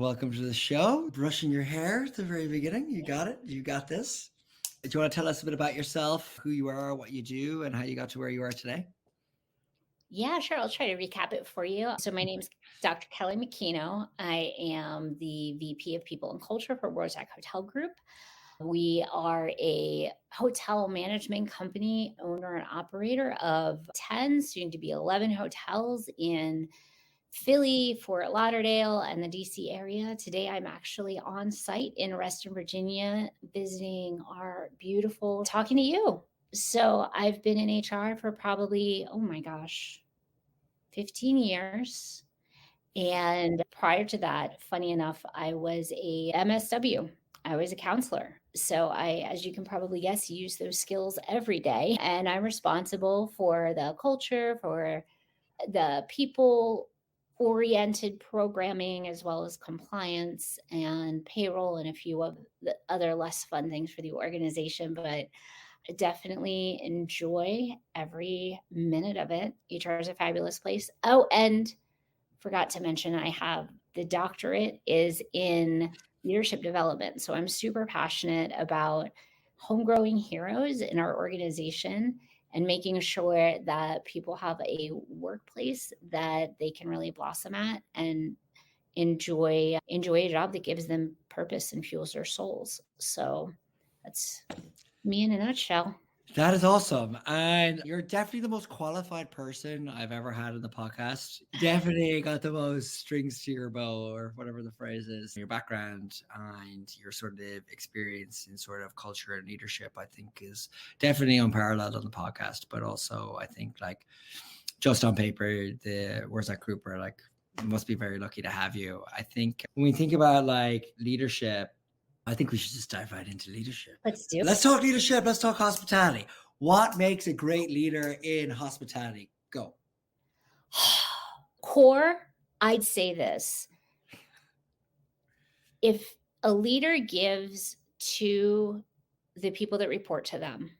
welcome to the show. Brushing your hair at the very beginning. You got it. You got this. Do you want to tell us a bit about yourself, who you are, what you do, and how you got to where you are today? Yeah, sure. I'll try to recap it for you. So my name's Dr. Kelly Makino. I am the VP of People and Culture for Wurzak Hotel Group. We are a hotel management company, owner and operator of 10, soon to be 11 hotels in Philly, Fort Lauderdale, and the DC area. Today, I'm actually on site in Reston, Virginia, visiting our beautiful, talking to you. So I've been in HR for probably, oh my gosh, 15 years. And prior to that, funny enough, I was a MSW. I was a counselor. So as you can probably guess, use those skills every day. And I'm responsible for the culture, for the people oriented programming, as well as compliance and payroll and a few of the other less fun things for the organization. But I definitely enjoy every minute of it. HR is a fabulous place. Oh, and forgot to mention, I have the doctorate is in leadership development. So I'm super passionate about homegrowing heroes in our organization and making sure that people have a workplace that they can really blossom at and enjoy a job that gives them purpose and fuels their souls. So that's me in a nutshell. That is awesome. And you're definitely the most qualified person I've ever had in the podcast. Definitely got the most strings to your bow, or whatever the phrase is. Your background and your sort of experience in sort of culture and leadership, I think, is definitely unparalleled on the podcast. But also, I think, like, just on paper, the Wurzak Group are like, must be very lucky to have you. I think when we think about like leadership, I think we should just dive right into leadership. Let's do Let's talk leadership. Let's talk hospitality. What makes a great leader in hospitality? Go. Core, I'd say this. If a leader gives to the people that report to them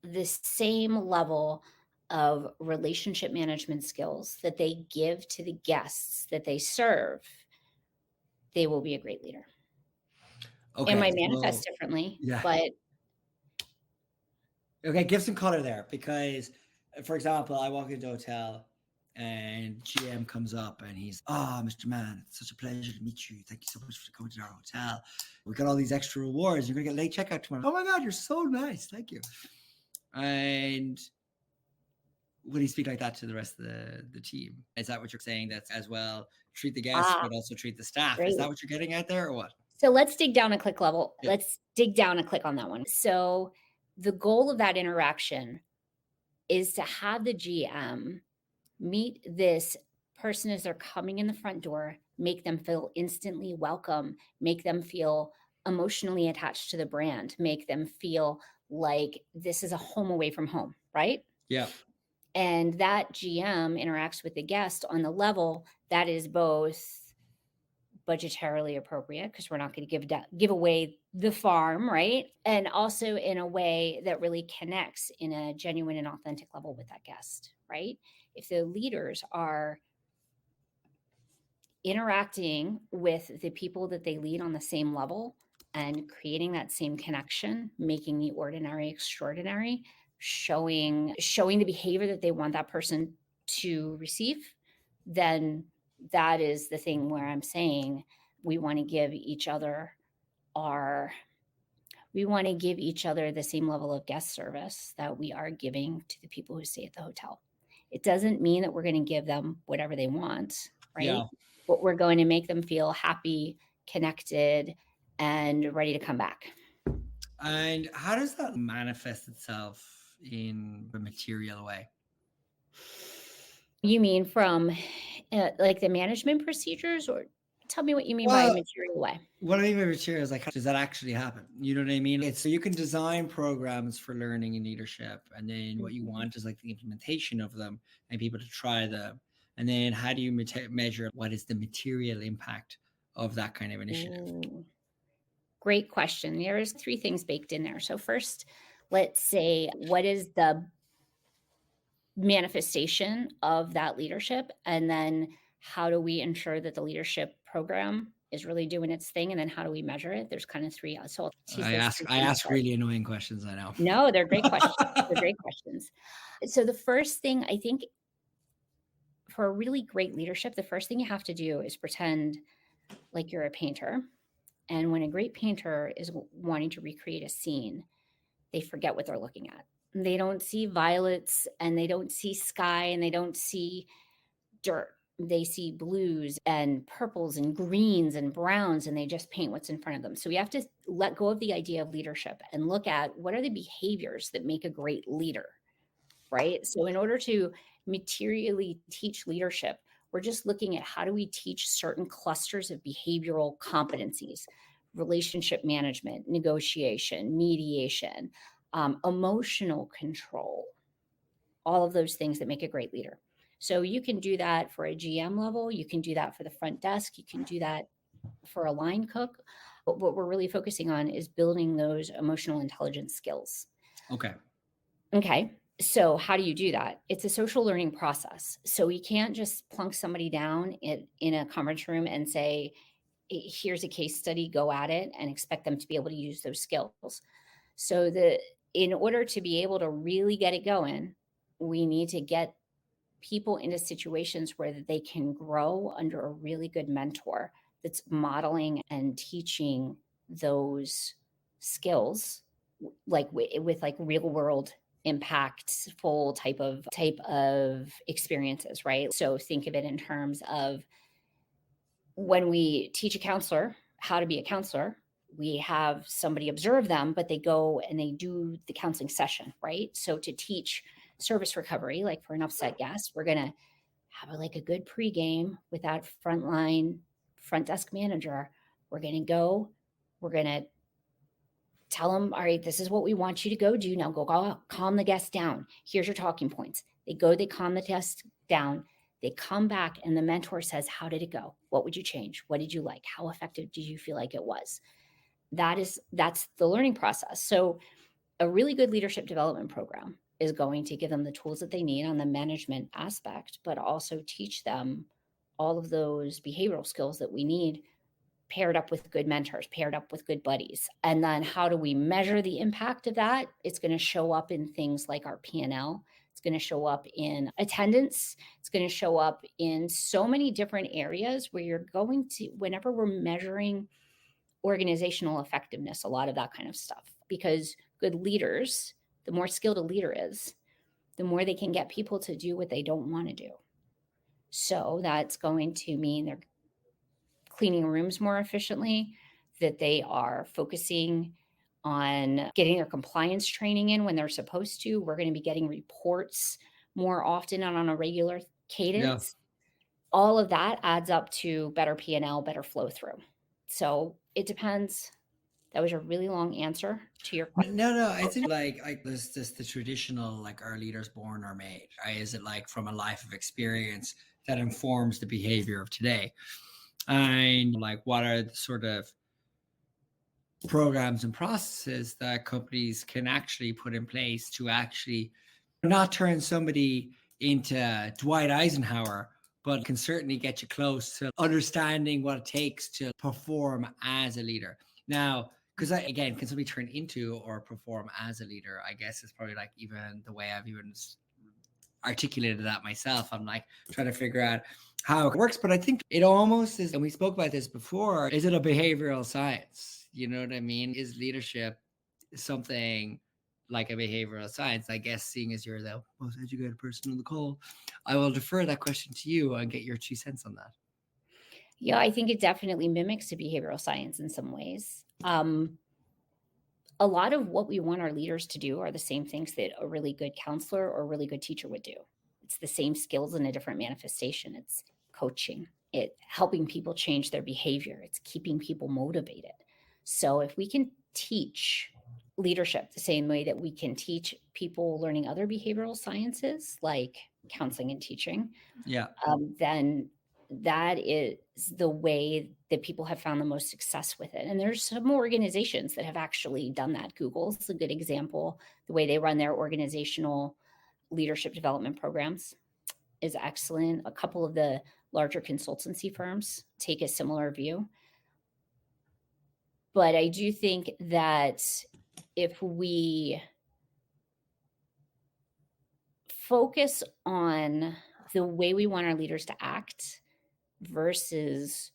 the same level of relationship management skills that they give to the guests that they serve, they will be a great leader. It Okay. might So, manifest differently, yeah. but Okay. Give some color there because, for example, I walk into a hotel and GM comes up and he's, Mr. Mann, it's such a pleasure to meet you. Thank you so much for coming to our hotel. We got all these extra rewards. You're going to get late checkout tomorrow. Oh my God, you're so nice. Thank you. And would he speak like that to the rest of the team? Is that what you're saying? That's as well, treat the guests, but also treat the staff. great. Is that what you're getting at there or what? So let's dig down a click level. Yeah. Let's dig down a click on that one. So the goal of that interaction is to have the GM meet this person as they're coming in the front door, make them feel instantly welcome, make them feel emotionally attached to the brand, make them feel like this is a home away from home, right? Yeah. And that GM interacts with the guest on the level that is both budgetarily appropriate, because we're not going to give away the farm, right? And also in a way that really connects in a genuine and authentic level with that guest, right? If the leaders are interacting with the people that they lead on the same level and creating that same connection, making the ordinary extraordinary, showing the behavior that they want that person to receive, then that is the thing where I'm saying we want to give each other the same level of guest service that we are giving to the people who stay at the hotel. It doesn't mean that we're going to give them whatever they want, right? Yeah. But we're going to make them feel happy, connected, and ready to come back. And how does that manifest itself in a material way? You mean from like the management procedures, or tell me what you mean by a material way? What I mean by material is, like, how does that actually happen? You know what I mean? It's so you can design programs for learning and leadership, and then what you want is like the implementation of them and people to try them. And then how do you measure what is the material impact of that kind of initiative? Ooh, great question. There's 3 things baked in there. So first, let's say, what is the manifestation of that leadership? And then how do we ensure that the leadership program is really doing its thing, and then how do we measure it? There's kind of three. So I'll tease I those ask three I things ask apart. really annoying questions, I know. No, they're great questions. They're great questions. So the first thing I think for a really great leadership, the first thing you have to do is pretend like you're a painter. And when a great painter is wanting to recreate a scene, they forget what they're looking at. They don't see violets and they don't see sky and they don't see dirt. They see blues and purples and greens and browns, and they just paint what's in front of them. So we have to let go of the idea of leadership and look at what are the behaviors that make a great leader, right? So in order to materially teach leadership, we're just looking at how do we teach certain clusters of behavioral competencies, relationship management, negotiation, mediation, emotional control, all of those things that make a great leader. So you can do that for a GM level, you can do that for the front desk, you can do that for a line cook. But what we're really focusing on is building those emotional intelligence skills. Okay. Okay. So how do you do that? It's a social learning process. So we can't just plunk somebody down in a conference room and say, here's a case study, go at it, and expect them to be able to use those skills. So in order to be able to really get it going, we need to get people into situations where they can grow under a really good mentor that's modeling and teaching those skills like with like real world impactful type of experiences, right? So think of it in terms of when we teach a counselor how to be a counselor, we have somebody observe them, but they go and they do the counseling session, right? So to teach service recovery, like for an upset guest, we're going to have like a good pregame with that frontline front desk manager. We're going to go, we're going to tell them, all right, this is what we want you to go do. Now go calm the guest down. Here's your talking points. They go, they calm the guest down. They come back and the mentor says, how did it go? What would you change? What did you like? How effective did you feel like it was? That's the learning process. So a really good leadership development program is going to give them the tools that they need on the management aspect, but also teach them all of those behavioral skills that we need paired up with good mentors, paired up with good buddies. And then how do we measure the impact of that? It's going to show up in things like our P&L. It's going to show up in attendance. It's going to show up in so many different areas where you're going to, whenever we're measuring organizational effectiveness, a lot of that kind of stuff. Because good leaders, the more skilled a leader is, the more they can get people to do what they don't want to do. So that's going to mean they're cleaning rooms more efficiently, that they are focusing on getting their compliance training in when they're supposed to. We're going to be getting reports more often and on a regular Yeah. cadence. All of that adds up to better P&L, better flow through. So it depends. That was a really long answer to your question. No, I think like there's this the traditional like our leaders born or made, right? Is it like from a life of experience that informs the behavior of today? And like what are the sort of programs and processes that companies can actually put in place to actually not turn somebody into Dwight Eisenhower, but can certainly get you close to understanding what it takes to perform as a leader. Now, because again, can somebody turn into or perform as a leader? I guess it's probably like even the way I've even articulated that myself. I'm like trying to figure out how it works, but I think it almost is, and we spoke about this before, is it a behavioral science? You know what I mean? Is leadership something like a behavioral science? I guess seeing as you're the most educated person on the call, I will defer that question to you and get your 2 cents on that. Yeah, I think it definitely mimics a behavioral science in some ways. A lot of what we want our leaders to do are the same things that a really good counselor or a really good teacher would do. It's the same skills in a different manifestation. It's coaching, it helping people change their behavior, it's keeping people motivated. So if we can teach leadership the same way that we can teach people learning other behavioral sciences like counseling and teaching, Yeah. then that is the way that people have found the most success with it. And there's some organizations that have actually done that. Google's a good example. The way they run their organizational leadership development programs is excellent. A couple of the larger consultancy firms take a similar view. But I do think that if we focus on the way we want our leaders to act versus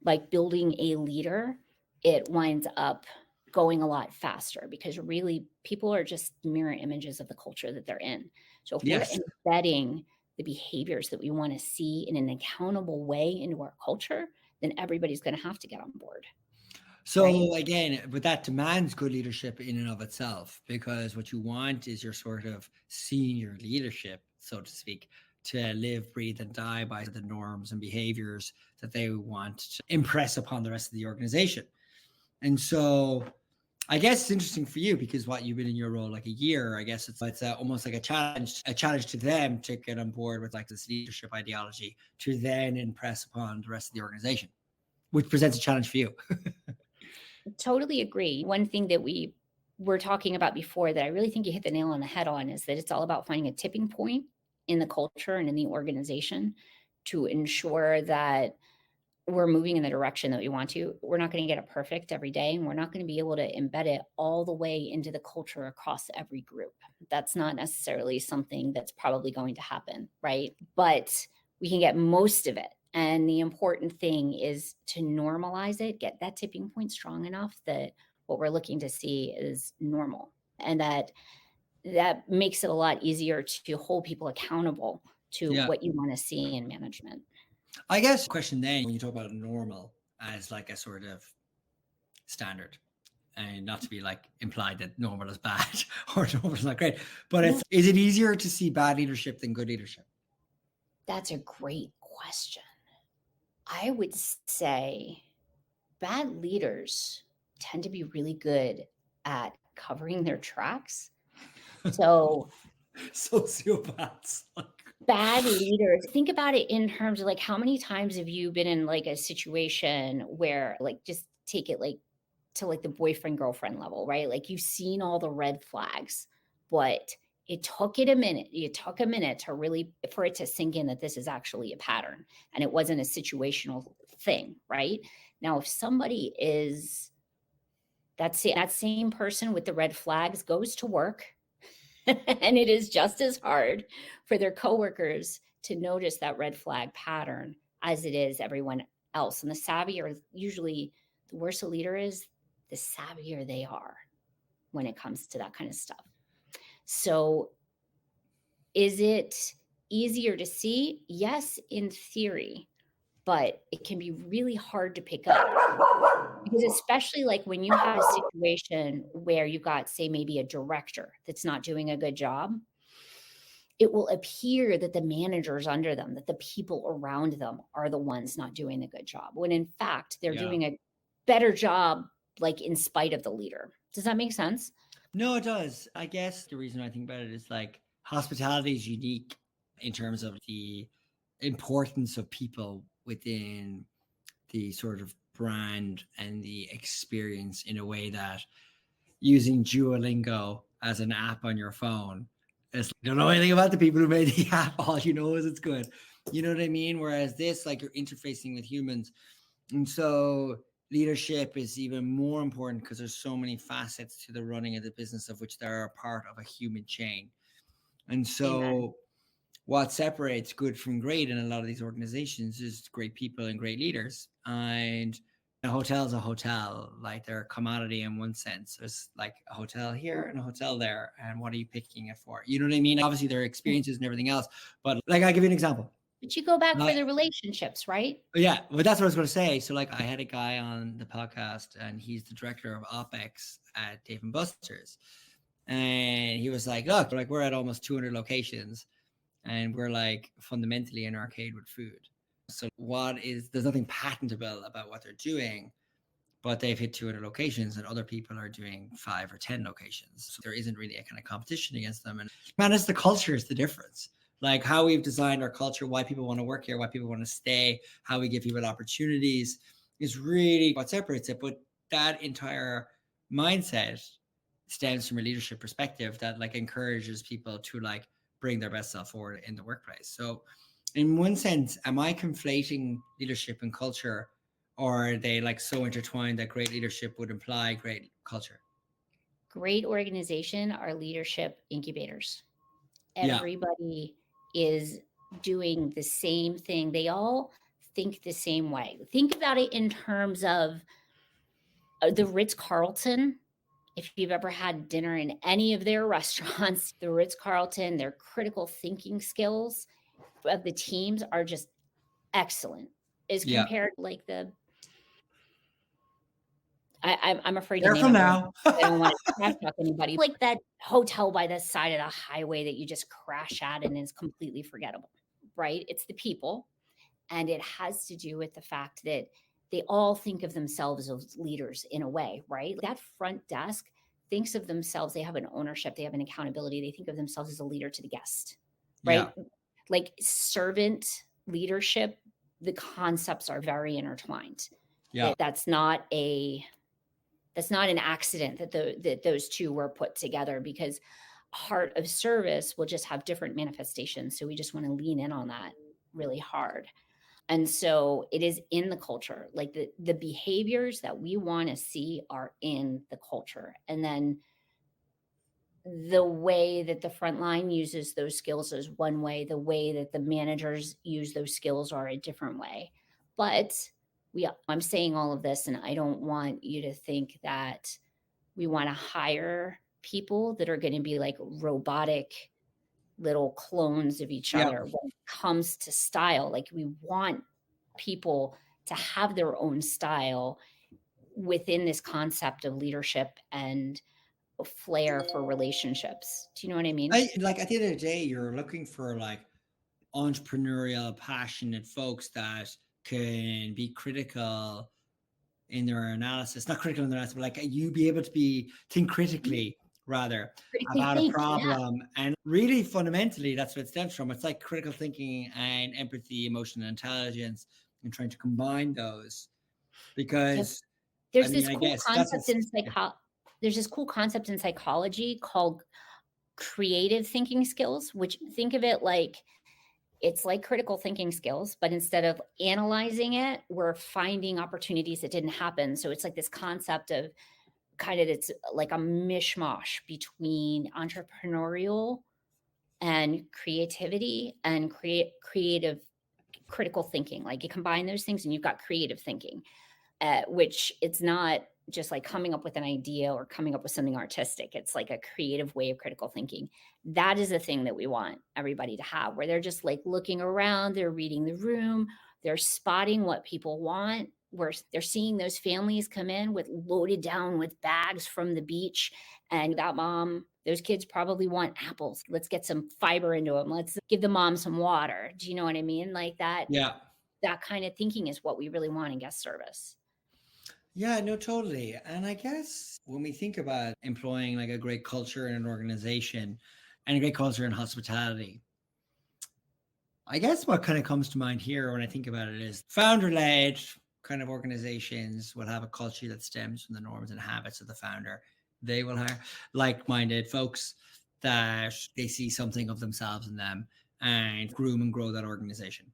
like building a leader, it winds up going a lot faster because really people are just mirror images of the culture that they're in. So if we're Yes. embedding the behaviors that we want to see in an accountable way into our culture, then everybody's going to have to get on board, right? So again, but that demands good leadership in and of itself, because what you want is your sort of senior leadership, so to speak, to live, breathe, and die by the norms and behaviors that they want to impress upon the rest of the organization. And so I guess it's interesting for you because what you've been in your role like a year. I guess it's almost like a challenge to them to get on board with like this leadership ideology to then impress upon the rest of the organization, which presents a challenge for you. Totally agree. One thing that we were talking about before that I really think you hit the nail on the head on is that it's all about finding a tipping point in the culture and in the organization to ensure that we're moving in the direction that we want to. We're not going to get it perfect every day, and we're not going to be able to embed it all the way into the culture across every group. That's not necessarily something that's probably going to happen, right? But we can get most of it. And the important thing is to normalize it, get that tipping point strong enough that what we're looking to see is normal. And that makes it a lot easier to hold people accountable to Yeah. what you want to see in management. I guess question then when you talk about normal as like a sort of standard, and not to be like implied that normal is bad or normal is not great, but No, is it easier to see bad leadership than good leadership? that's a great question. I would say bad leaders tend to be really good at covering their tracks. So Sociopaths. bad leaders, think about it in terms of like how many times have you been in like a situation where like just take it like to like the boyfriend girlfriend level, right? Like you've seen all the red flags, but it took it a minute. It took a minute to really for it to sink in that this is actually a pattern and it wasn't a situational thing, right? Now, if somebody is that same person with the red flags goes to work and it is just as hard for their coworkers to notice that red flag pattern as it is everyone else. And the savvier, usually the worse a leader is, the savvier they are when it comes to that kind of stuff. So, is it easier to see? Yes, in theory, but it can be really hard to pick up because, especially like when you have a situation where you've got, say, maybe a director that's not doing a good job, it will appear that the managers under them, that the people around them are the ones not doing a good job, when in fact they're Yeah. doing a better job, like in spite of the leader. Does that make sense? No, it does. I guess the reason I think about it is like hospitality is unique in terms of the importance of people within the sort of brand and the experience in a way that using Duolingo as an app on your phone is you don't know anything about the people who made the app. All you know is it's good. You know what I mean? Whereas this, like you're interfacing with humans. And so leadership is even more important because there's so many facets to the running of the business of which they're a part of a human chain. And Amen. so what separates good from great in a lot of these organizations is great people and great leaders. And a hotel is a hotel, like they're a commodity in one sense. There's like a hotel here and a hotel there. And what are you picking it for? You know what I mean? Obviously, there are experiences and everything else. But like, I'll give you an example. But you go back for Uh, the relationships, right? yeah, but that's what I was going to say. So, like, I had a guy on the podcast, and he's the director of OpEx at Dave and Buster's, and he was like, "Look, like we're at almost 200 locations, and we're like fundamentally an arcade with food. So, there's nothing patentable about what they're doing, but they've hit 200 locations, and other people are doing 5 or 10 locations. So there isn't really a kind of competition against them. And man, it's the culture is the difference. Like how we've designed our culture, why people want to work here, why people want to stay, how we give people opportunities is really what separates it. But that entire mindset stems from a leadership perspective that like encourages people to like bring their best self forward in the workplace. So in one sense, am I conflating leadership and culture, or are they like so intertwined that great leadership would imply great culture? Great organization are leadership incubators. Yeah, Everybody is doing the same thing. They all think the same way. Think about it in terms of the Ritz Carlton. If you've ever had dinner in any of their restaurants, the Ritz Carlton, their critical thinking skills of the teams are just excellent as yeah. compared like the I'm afraid to name Careful a brand. now. I don't want to trash talk anybody. Like that hotel by the side of the highway that you just crash at and is completely forgettable, right? It's the people. And it has to do with the fact that they all think of themselves as leaders in a way, right? That front desk thinks of themselves, they have an ownership, they have an accountability, they think of themselves as a leader to the guest, Yeah, right? Like servant leadership, the concepts are very intertwined. yeah, That's not an accident that that those two were put together, because heart of service will just have different manifestations. So we just want to lean in on that really hard. And so it is in the culture, like the behaviors that we want to see are in the culture. And then the way that the front line uses those skills is one way, the way that the managers use those skills are a different way. But I'm saying all of this, and I don't want you to think that we want to hire people that are going to be like robotic little clones of each yeah. other when it comes to style. Like we want people to have their own style within this concept of leadership and a flair for relationships. Do you know what I mean? I like at the end of the day, you're looking for like entrepreneurial, passionate folks that can be critical in their analysis, not critical in their analysis, but like you be able to be think critically rather Critically about a think. Yeah. problem. And really fundamentally, that's what it stems from. It's like critical thinking and empathy, emotional intelligence, and trying to combine those. Yep. Because I There's mean, this I cool guess that's concept what's in yeah. there's this cool concept in psychology called creative thinking skills, which think of it like it's like critical thinking skills, but instead of analyzing it, we're finding opportunities that didn't happen. So it's like this concept of kind of it's like a mishmash between entrepreneurial and creativity and creative critical thinking. Like you combine those things and you've got creative thinking, which it's not just like coming up with an idea or coming up with something artistic. It's like a creative way of critical thinking. That is the thing that we want everybody to have, where they're just like looking around, they're reading the room, they're spotting what people want, where they're seeing those families come in with loaded down with bags from the beach. And that mom, those kids probably want apples. Let's get some fiber into them. Let's give the mom some water. Do you know what I mean? Like Yeah. that kind of thinking is what we really want in guest service. Yeah, no, totally. And I guess when we think about employing like a great culture in an organization and a great culture in hospitality, I guess what kind of comes to mind here when I think about it is founder led kind of organizations will have a culture that stems from the norms and habits of the founder. They will hire like minded folks that they see something of themselves in them and groom and grow that organization.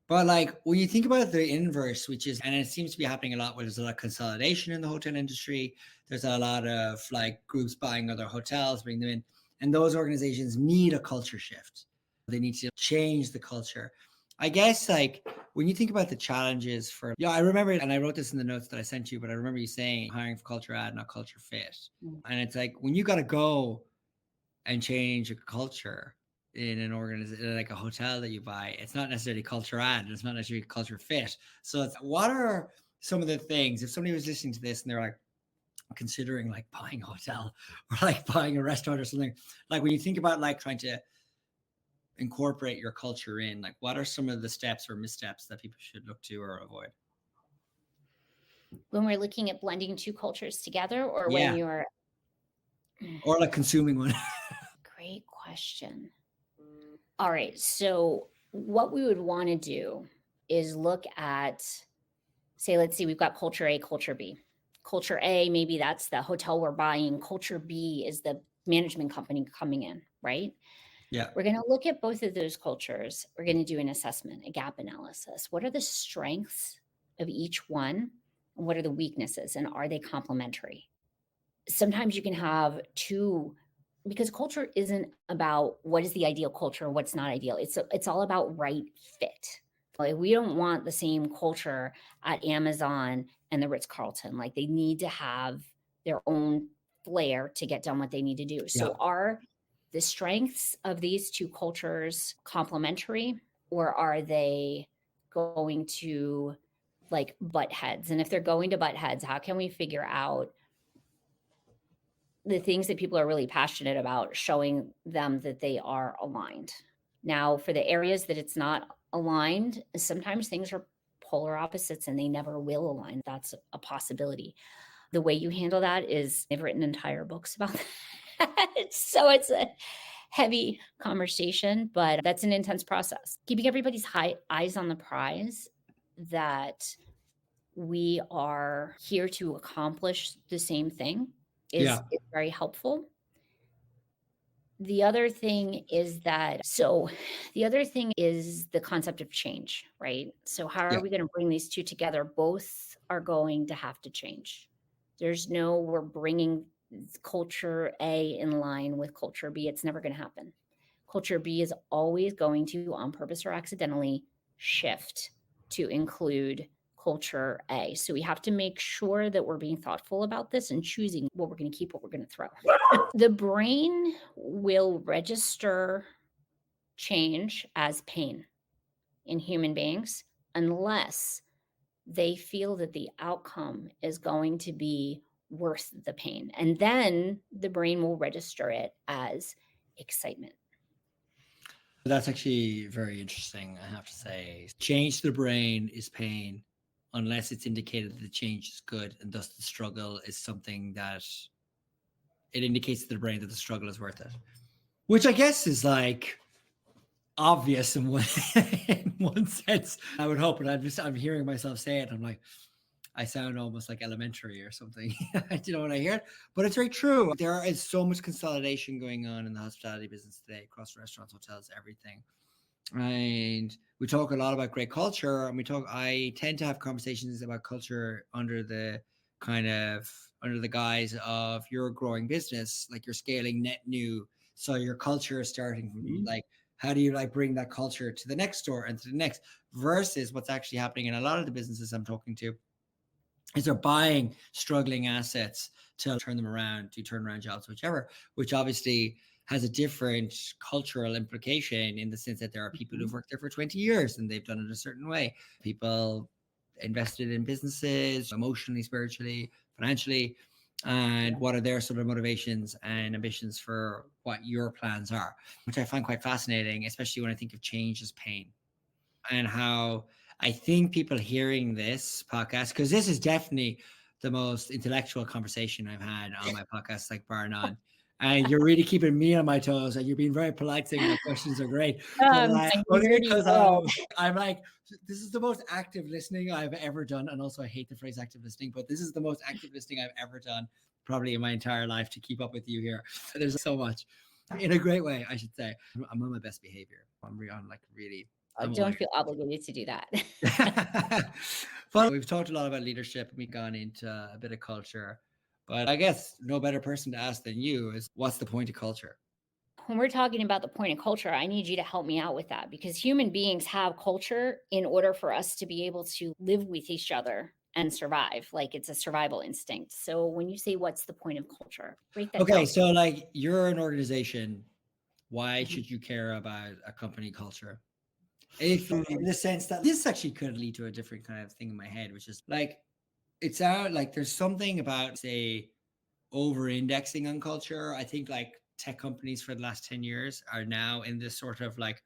But like when you think about the inverse, which is, and it seems to be happening a lot where there's a lot of consolidation in the hotel industry. There's a lot of like groups buying other hotels, bring them in. And those organizations need a culture shift. They need to change the culture. I guess like when you think about the challenges for, yeah, I remember, and I wrote this in the notes that I sent you, but I remember you saying hiring for culture ad, not culture fit. Mm. And it's like when you got to go and change a culture in an organization like a hotel that you buy, it's not necessarily culture ad, it's not necessarily culture fit. So it's, what are some of the things if somebody was listening to this and they're like considering like buying a hotel or like buying a restaurant or something, like when you think about like trying to incorporate your culture in, like what are some of the steps or missteps that people should look to or avoid? When we're looking at blending two cultures together, or when Yeah, you're or like consuming one. great question. All right. So what we would want to do is look at, say, let's see, we've got culture A, culture B. Culture A, maybe that's the hotel we're buying. Culture B is the management company coming in, right? Yeah, We're going to look at both of those cultures. We're going to do an assessment, a gap analysis. What are the strengths of each one? What are the weaknesses and are they complementary? Sometimes you can have two, because culture isn't about what is the ideal culture, what's not ideal. It's all about right fit. Like we don't want the same culture at Amazon and the Ritz-Carlton. Like they need to have their own flair to get done what they need to do. Yeah. So are the strengths of these two cultures complementary, or are they going to like butt heads? And if they're going to butt heads, how can we figure out the things that people are really passionate about, showing them that they are aligned? Now, for the areas that it's not aligned, sometimes things are polar opposites and they never will align. That's a possibility. The way you handle that is, I've written entire books about that. So it's a heavy conversation, but that's an intense process. Keeping everybody's eyes on the prize, that we are here to accomplish the same thing, Yeah. is very helpful. The other thing is the concept of change, right? So how are Yeah. we going to bring these two together? Both are going to have to change. We're bringing culture A in line with culture B. It's never going to happen. Culture B is always going to, on purpose or accidentally, shift to include culture A. So we have to make sure that we're being thoughtful about this and choosing what we're going to keep, what we're going to throw. The brain will register change as pain in human beings unless they feel that the outcome is going to be worth the pain. And then the brain will register it as excitement. That's actually very interesting, I have to say. Change to the brain is pain unless it's indicated that the change is good, and thus the struggle is something that it indicates to the brain that the struggle is worth it. Which I guess is like obvious in one, in one sense, I would hope. And I'm hearing myself say it. I'm like, I sound almost like elementary or something. You know, when I hear it, but it's very true. There is so much consolidation going on in the hospitality business today across restaurants, hotels, everything. And we talk a lot about great culture, and I tend to have conversations about culture under the guise of you're a growing business, like you're scaling net new. So your culture is starting from like, how do you like bring that culture to the next store and to the next, versus what's actually happening in a lot of the businesses I'm talking to is they're buying struggling assets to turn them around, to turn around jobs, whichever, which obviously has a different cultural implication in the sense that there are people who've worked there for 20 years and they've done it a certain way. People invested in businesses emotionally, spiritually, financially, and what are their sort of motivations and ambitions for what your plans are, which I find quite fascinating, especially when I think of change as pain. And how I think people hearing this podcast, because this is definitely the most intellectual conversation I've had on my podcast, like bar none. And you're really keeping me on my toes, and you're being very polite, saying my questions are great. But like, only because I'm like, this is the most active listening I've ever done. And also, I hate the phrase active listening, but this is the most active listening I've ever done, probably in my entire life, to keep up with you here. There's so much, in a great way, I should say. I'm on my best behavior. I'm like really. Don't feel obligated to do that. Well, we've talked a lot about leadership and we've gone into a bit of culture, but I guess no better person to ask than you is, what's the point of culture? When we're talking about the point of culture, I need you to help me out with that, because human beings have culture in order for us to be able to live with each other and survive. Like it's a survival instinct. So when you say what's the point of culture, break that down. Okay, so like you're an organization. Why should you care about a company culture? If in the sense that this actually could lead to a different kind of thing in my head, which is like, it's out like there's something about, say, over indexing on culture. I think like tech companies for the last 10 years are now in this sort of like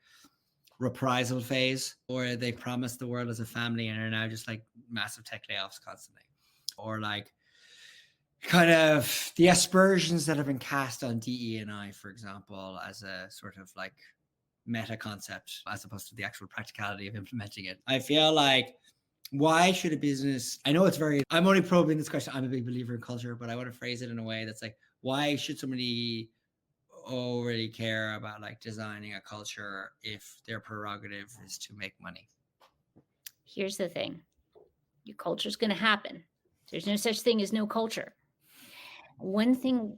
reprisal phase, or they promised the world as a family and are now just like massive tech layoffs constantly, or like kind of the aspersions that have been cast on DE&I, for example, as a sort of like meta concept as opposed to the actual practicality of implementing it. I feel like, why should a business, I'm only probing this question, I'm a big believer in culture, but I want to phrase it in a way that's like, why should somebody already care about like designing a culture if their prerogative is to make money? Here's the thing. Your culture's going to happen. There's no such thing as no culture. One thing,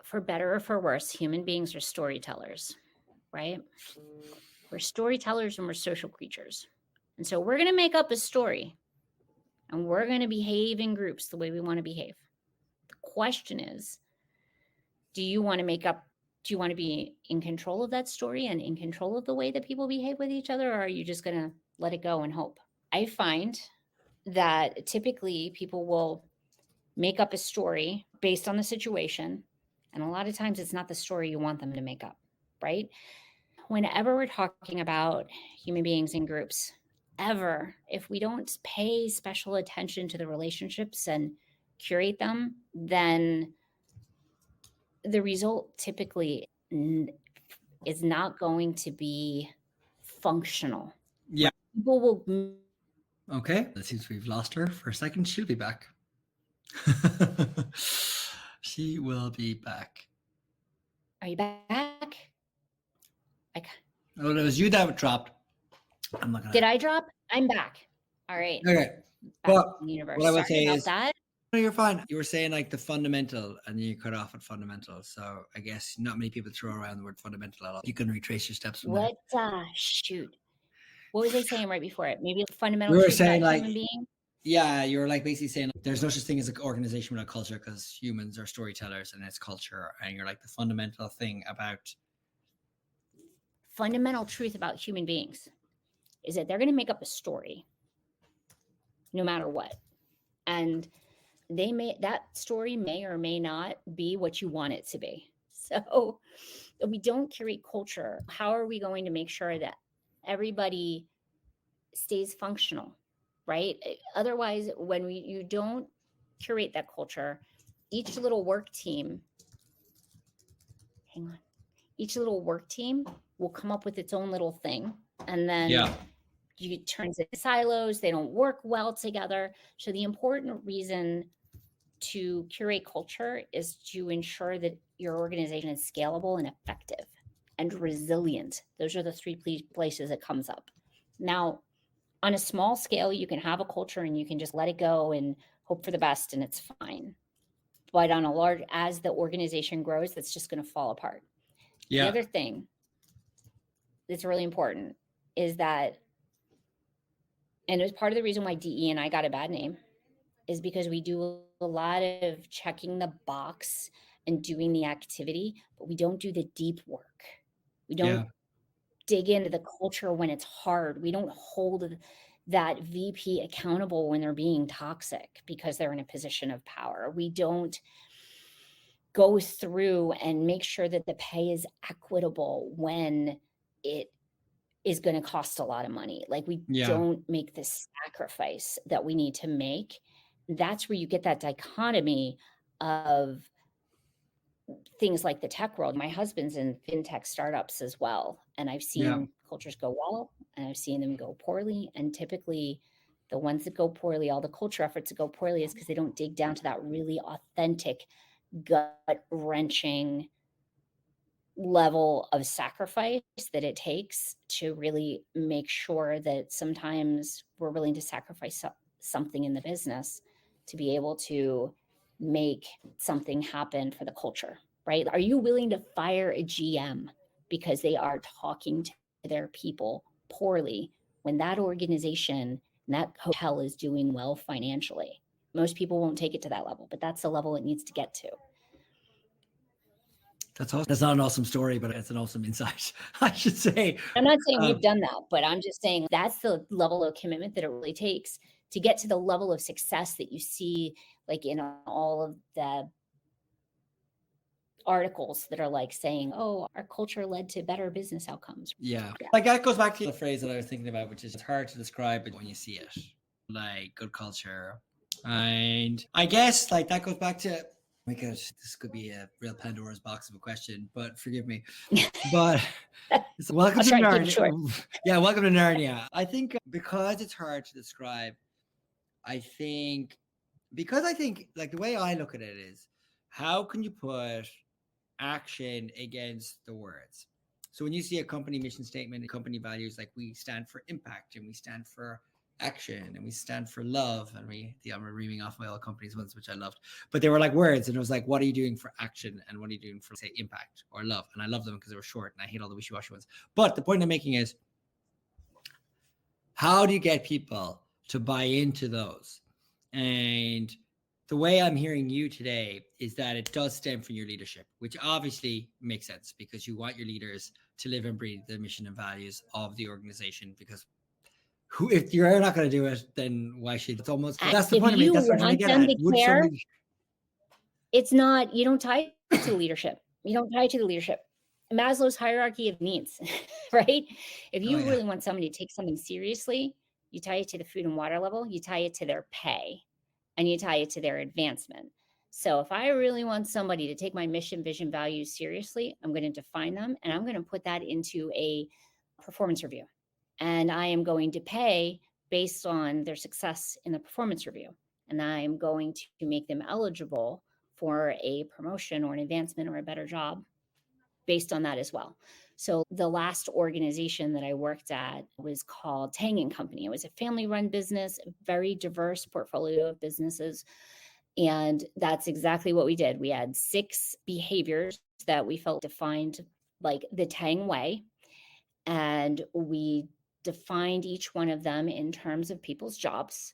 for better or for worse, human beings are storytellers, right? We're storytellers and we're social creatures. And so we're going to make up a story and we're going to behave in groups the way we want to behave. The question is, do you want to be in control of that story and in control of the way that people behave with each other? Or are you just going to let it go and hope? I find that typically people will make up a story based on the situation. And a lot of times it's not the story you want them to make up, right? Whenever we're talking about human beings in groups, if we don't pay special attention to the relationships and curate them, then the result typically is not going to be functional. Yeah. People will. Okay. It seems we've lost her for a second. She'll be back. She will be back. Are you back? Oh, it was you that dropped. I'm not gonna. Did I drop? I'm back. All right. Okay. Back in the universe. What I would Sorry say about is that. no, you're fine. You were saying like the fundamental, and then you cut off at fundamental. So I guess not many people throw around the word fundamental at all. You can retrace your steps from What? Shoot. What was I saying right before it? Maybe fundamental We were truth saying about like, human being. yeah, you're like basically saying there's no such thing as an organization without culture because humans are storytellers and it's culture. And you're like the fundamental thing about Fundamental truth about human beings is that they're going to make up a story no matter what. And that story may or may not be what you want it to be. So if we don't curate culture, how are we going to make sure that everybody stays functional, right? Otherwise, when you don't curate that culture, each little work team will come up with its own little thing, and then you turn into silos. They don't work well together. So the important reason to curate culture is to ensure that your organization is scalable and effective and resilient. Those are the three places it comes up. Now, on a small scale, you can have a culture and you can just let it go and hope for the best and it's fine. But on a large, as the organization grows, that's just going to fall apart. The other thing that's really important is that, and it was part of the reason why DE and I got a bad name, is because we do a lot of checking the box and doing the activity, but we don't do the deep work. We don't dig into the culture when it's hard. We don't hold that VP accountable when they're being toxic because they're in a position of power. We don't go through and make sure that the pay is equitable when it is going to cost a lot of money. Like we don't make the sacrifice that we need to make. That's where you get that dichotomy of things like the tech world. My husband's in fintech startups as well. And I've seen cultures go well and I've seen them go poorly. And typically the ones that go poorly, all the culture efforts that go poorly is because they don't dig down to that really authentic, gut-wrenching level of sacrifice that it takes to really make sure that sometimes we're willing to sacrifice something in the business to be able to make something happen for the culture, right? Are you willing to fire a GM because they are talking to their people poorly when that organization and that hotel is doing well financially? Most people won't take it to that level, but that's the level it needs to get to. That's awesome. That's not an awesome story, but it's an awesome insight, I should say. I'm not saying we've done that, but I'm just saying that's the level of commitment that it really takes to get to the level of success that you see, like in all of the articles that are like saying, oh, our culture led to better business outcomes. Yeah. Like that goes back to the phrase that I was thinking about, which is it's hard to describe it when you see it, like good culture. And I guess like that goes back to, my gosh, this could be a real Pandora's box of a question, but forgive me. But welcome to Narnia. Yeah, welcome to Narnia. I think because it's hard to describe, because I think like the way I look at it is, how can you put action against the words? So when you see a company mission statement, company values, like we stand for impact and we stand for action, and we stand for love. And I'm reaming off my old companies ones, which I loved, but they were like words. And it was like, what are you doing for action? And what are you doing for, say, impact or love? And I love them because they were short, and I hate all the wishy-washy ones. But the point I'm making is, how do you get people to buy into those? And the way I'm hearing you today is that it does stem from your leadership, which obviously makes sense because you want your leaders to live and breathe the mission and values of the organization. Because if you're not going to do it, then why should? It's almost, that's the point of it. That's what I'm trying to get at. Would somebody? It's not, you don't tie it to leadership. You don't tie it to the leadership. Maslow's hierarchy of needs, right? If you really want somebody to take something seriously, you tie it to the food and water level, you tie it to their pay, and you tie it to their advancement. So if I really want somebody to take my mission, vision, values seriously, I'm going to define them, and I'm going to put that into a performance review. And I am going to pay based on their success in the performance review. And I am going to make them eligible for a promotion or an advancement or a better job based on that as well. So the last organization that I worked at was called Tang & Company. It was a family-run business, a very diverse portfolio of businesses. And that's exactly what we did. We had 6 behaviors that we felt defined like the Tang way. And we defined each one of them in terms of people's jobs.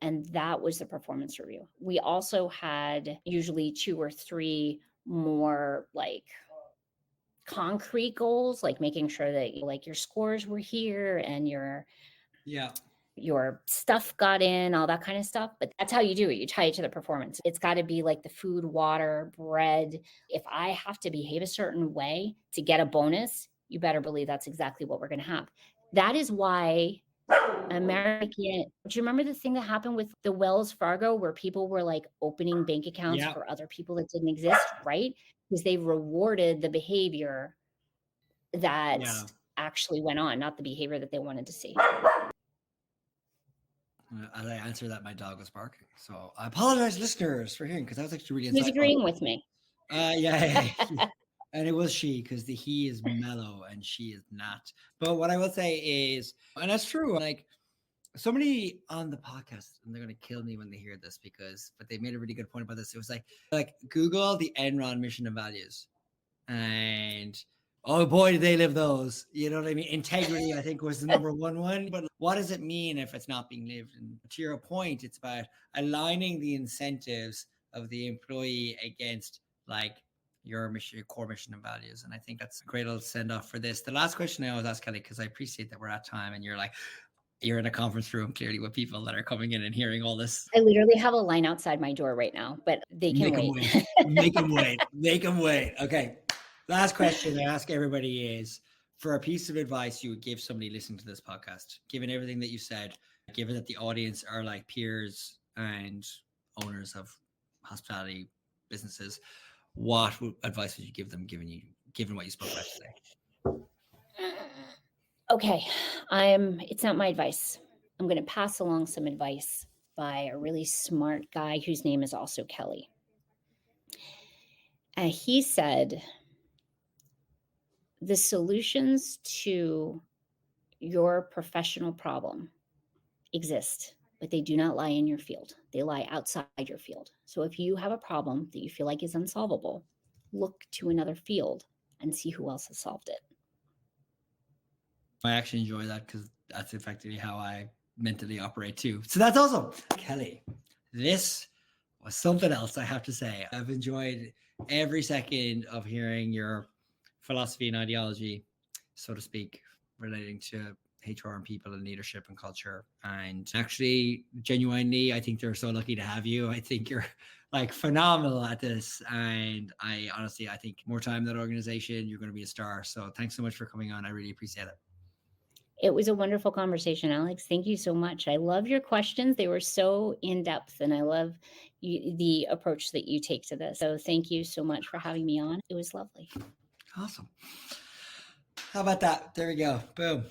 And that was the performance review. We also had usually 2 or 3 more like concrete goals, like making sure that like your scores were here and your stuff got in, all that kind of stuff. But that's how you do it. You tie it to the performance. It's got to be like the food, water, bread. If I have to behave a certain way to get a bonus, you better believe that's exactly what we're going to have. That is why American, do you remember the thing that happened with the Wells Fargo where people were like opening bank accounts for other people that didn't exist, right? Because they rewarded the behavior that actually went on, not the behavior that they wanted to see. As I answered that, my dog was barking. So I apologize, listeners, for hearing, because that was actually really insightful. He's agreeing with me. Yeah. And it was she, because the he is mellow and she is not. But what I will say is, and that's true, like somebody on the podcast, and they're going to kill me when they hear this but they made a really good point about this. It was like Google the Enron mission and values, and oh boy, did they live those. You know what I mean? Integrity, I think, was the number one. But what does it mean if it's not being lived? And to your point, it's about aligning the incentives of the employee against like your mission, your core mission and values. And I think that's a great little send off for this. The last question I always ask, Kelly, because I appreciate that we're at time and you're in a conference room clearly with people that are coming in and hearing all this. I literally have a line outside my door right now, but they can wait. Make them wait. Make them wait. Okay. Last question I ask everybody is, for a piece of advice you would give somebody listening to this podcast, given everything that you said, given that the audience are like peers and owners of hospitality businesses, what advice would you give them given what you spoke about today? Okay. It's not my advice. I'm going to pass along some advice by a really smart guy whose name is also Kelly. He said, the solutions to your professional problem exist, but they do not lie in your field. They lie outside your field. So if you have a problem that you feel like is unsolvable, look to another field and see who else has solved it. I actually enjoy that because that's effectively how I mentally operate too. So that's awesome. Kelly, this was something else, I have to say. I've enjoyed every second of hearing your philosophy and ideology, so to speak, relating to HR and people and leadership and culture. And actually, genuinely, I think they're so lucky to have you. I think you're like phenomenal at this. And I think more time in that organization, you're going to be a star. So thanks so much for coming on. I really appreciate it. It was a wonderful conversation, Alex. Thank you so much. I love your questions. They were so in-depth, and I love the approach that you take to this. So thank you so much for having me on. It was lovely. Awesome. How about that? There we go. Boom.